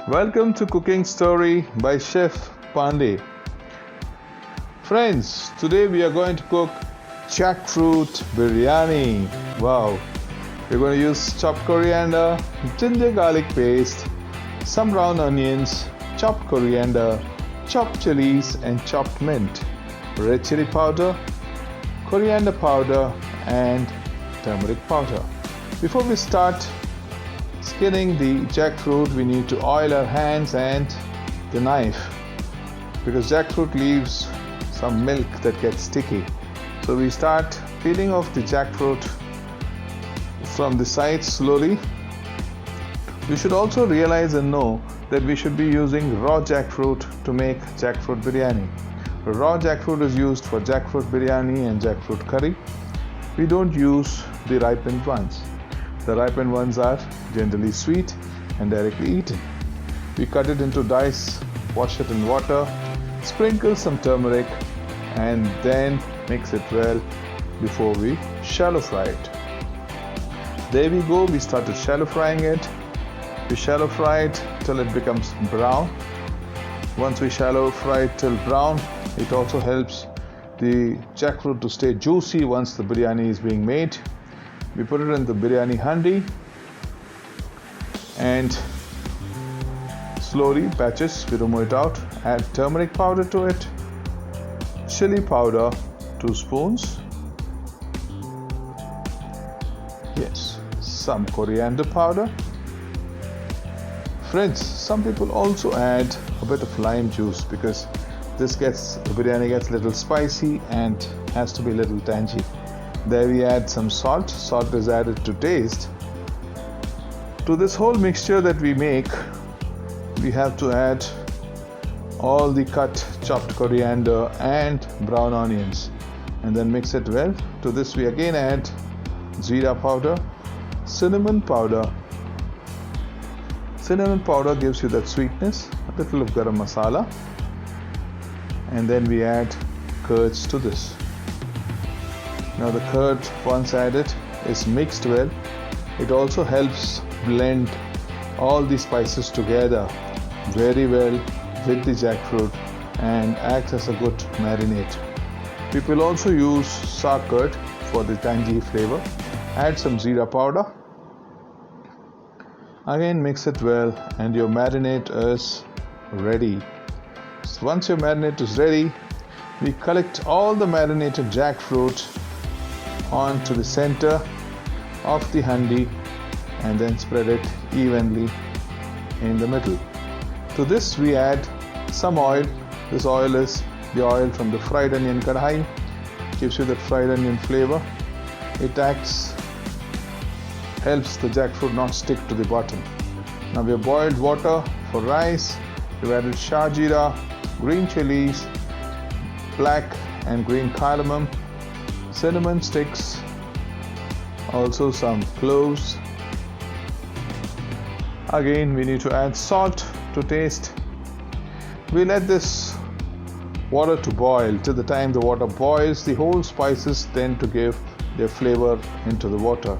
Welcome to Cooking Story by Chef Pandey. Friends, today we are going to cook Jackfruit Biryani. Wow! We're going to use chopped coriander, ginger garlic paste, some brown onions, chopped coriander, chopped chilies and chopped mint, red chili powder, coriander powder and turmeric powder. Before we start skinning the jackfruit, we need to oil our hands and the knife because jackfruit leaves some milk that gets sticky. So we start peeling off the jackfruit from the sides slowly. You should also realize and know that we should be using raw jackfruit to make jackfruit biryani. Raw jackfruit is used for jackfruit biryani and jackfruit curry. We don't use the ripened ones. The ripened ones are generally sweet and directly eaten. We cut it into dice, wash it in water, sprinkle some turmeric and then mix it well before we shallow fry it. There we go, we started shallow frying it. We shallow fry it till it becomes brown. Once we shallow fry it till brown, it also helps the jackfruit to stay juicy once the biryani is being made. We put it in the biryani handi and slowly, batches, we remove it out. Add turmeric powder to it, chili powder, 2 spoons. Yes, some coriander powder. Friends, some people also add a bit of lime juice because the biryani gets a little spicy and has to be a little tangy. There we add some salt. Salt is added to taste. To this whole mixture that we make, we have to add all the cut chopped coriander and brown onions and then mix it well. To this we again add jeera powder, cinnamon powder. Cinnamon powder gives you that sweetness, a little of garam masala, and then we add curds to this. Now the curd, once added, is mixed well. It also helps blend all the spices together very well with the jackfruit and acts as a good marinade. People also use sour curd for the tangy flavor. Add some jeera powder. Again mix it well and your marinade is ready. So once your marinade is ready, we collect all the marinated jackfruit onto the center of the handi and then spread it evenly in the middle. To this we add some oil. This oil is the oil from the fried onion kadhai. Gives you that fried onion flavor. It helps the jackfruit not stick to the bottom. Now we have boiled water for rice. We've added shah jeera, green chilies, black and green cardamom, cinnamon sticks, also some cloves. Again we need to add salt to taste. We let this water to boil. Till the time the water boils, the whole spices tend to give their flavor into the water.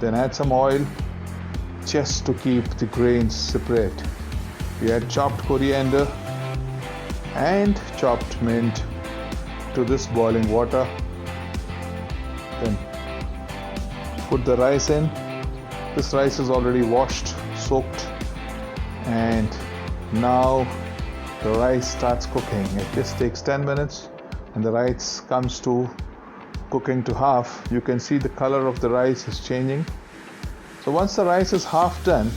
Then add some oil just to keep the grains separate. We add chopped coriander and chopped mint to this boiling water. Then put the rice in. This rice is already washed, soaked, and now the rice starts cooking. It just takes 10 minutes and the rice comes to cooking to half. You can see the color of the rice is changing. So once the rice is half done,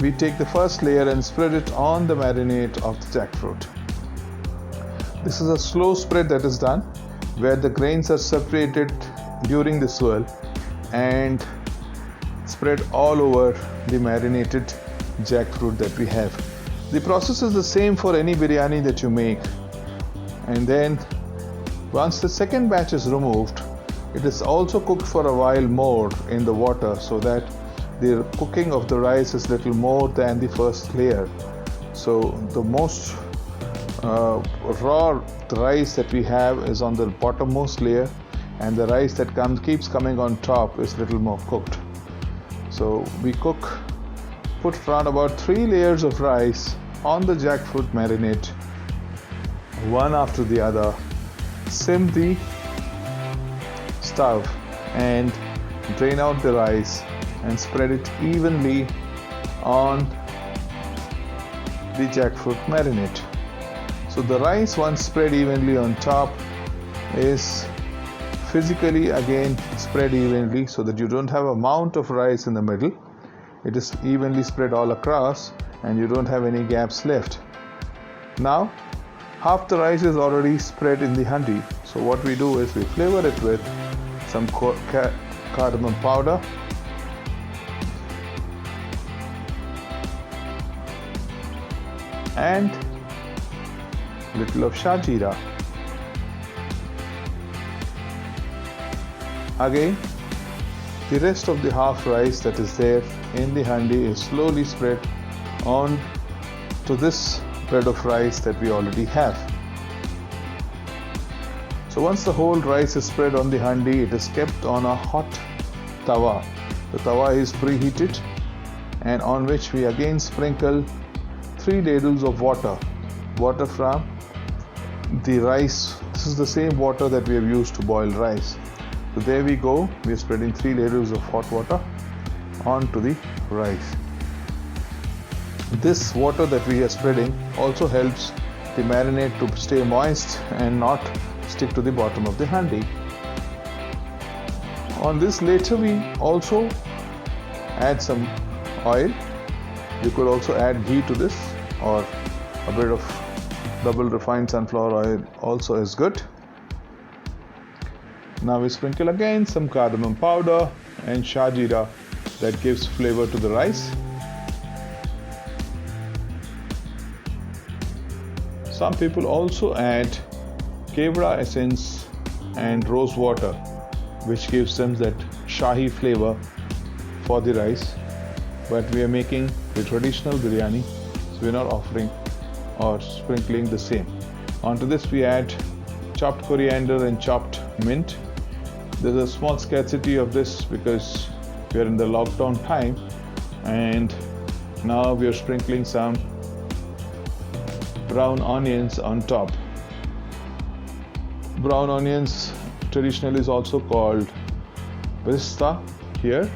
we take the first layer and spread it on the marinade of the jackfruit. This is a slow spread that is done where the grains are separated during the swirl and spread all over the marinated jackfruit that we have. The process is the same for any biryani that you make. And then once the second batch is removed, it is also cooked for a while more in the water so that the cooking of the rice is little more than the first layer. So the most raw rice that we have is on the bottommost layer, and the rice that keeps coming on top is little more cooked. So we cook put around about 3 layers of rice on the jackfruit marinade, one after the other. Sim the stove and drain out the rice and spread it evenly on the jackfruit marinade. So the rice, once spread evenly on top, is physically again spread evenly so that you don't have a mount of rice in the middle. It is evenly spread all across and you don't have any gaps left. Now half the rice is already spread in the handi. So what we do is we flavor it with some cardamom powder, and little of shah jeera. Again, the rest of the half rice that is there in the handi is slowly spread on to this bed of rice that we already have. So once the whole rice is spread on the handi, it is kept on a hot tawa. The tawa is preheated and on which we again sprinkle 3 ladles of water from the rice. This is the same water that we have used to boil rice. So there we go, we are spreading 3 ladles of hot water onto the rice. This water that we are spreading also helps the marinade to stay moist and not stick to the bottom of the handi. On this later we also add some oil. You could also add ghee to this, or a bit of double refined sunflower oil also is good. Now we sprinkle again some cardamom powder and shah jeera that gives flavor to the rice. Some people also add kevra essence and rose water, which gives them that shahi flavor for the rice. But we are making the traditional biryani, so we are not offering or sprinkling the same. Onto this we add chopped coriander and chopped mint. There's a small scarcity of this because we are in the lockdown time, and now we are sprinkling some brown onions on top. Brown onions traditionally is also called brista here.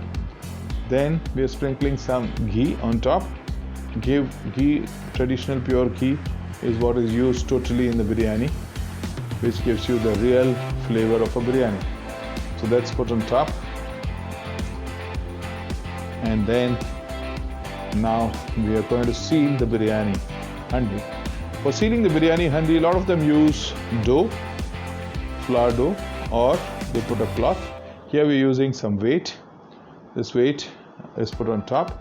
Then we are sprinkling some ghee on top. Ghee, traditional pure ghee, is what is used totally in the biryani, which gives you the real flavor of a biryani. So that's put on top. And then now we are going to seal the biryani handi. For sealing the biryani handi, a lot of them use dough, flour dough, or they put a cloth. Here we're using some weight. This weight is put on top.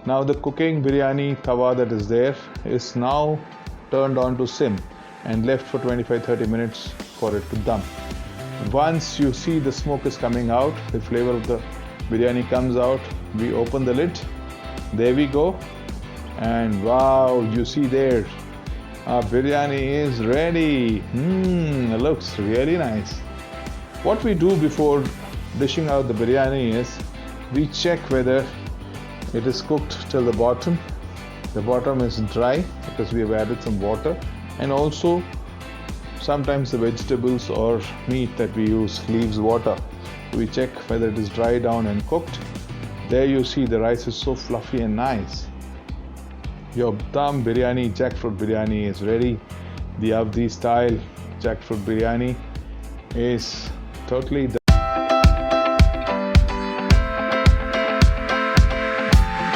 Now the cooking biryani tawa that is there is now turned on to sim and left for 25-30 minutes for it to dum. Once you see the smoke is coming out, the flavor of the biryani comes out, we open the lid. There we go. And wow, you see there, our biryani is ready. It looks really nice. What we do before dishing out the biryani is we check whether it is cooked till the bottom. The bottom is dry because we have added some water, and also sometimes the vegetables or meat that we use leaves water. We check whether it is dry down and cooked. There you see the rice is so fluffy and nice. Your dum biryani, jackfruit biryani is ready. The Awadhi style jackfruit biryani is totally done.